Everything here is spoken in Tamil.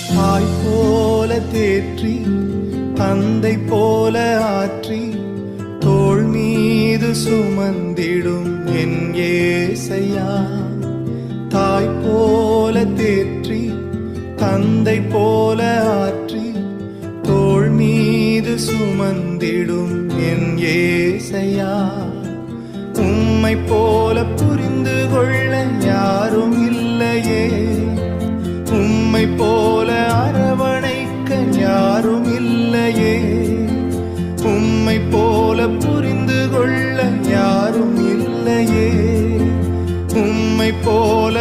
தாய் போல தேற்றி தந்தை போல ஆற்றி தோள் மீது சுமந்திடும் என் ஏசையா. தாய் போல தேற்றி தந்தை போல ஆற்றி தோள் மீது சுமந்திடும் என் ஏசையா. உம்மை போல புரிந்து கொள்ள யாரும் இல்லையே, உம்மை போல அரவணைக்க யாரும் இல்லையே, உம்மை போல புரிந்து கொள்ள யாரும் இல்லையே, உம்மை போல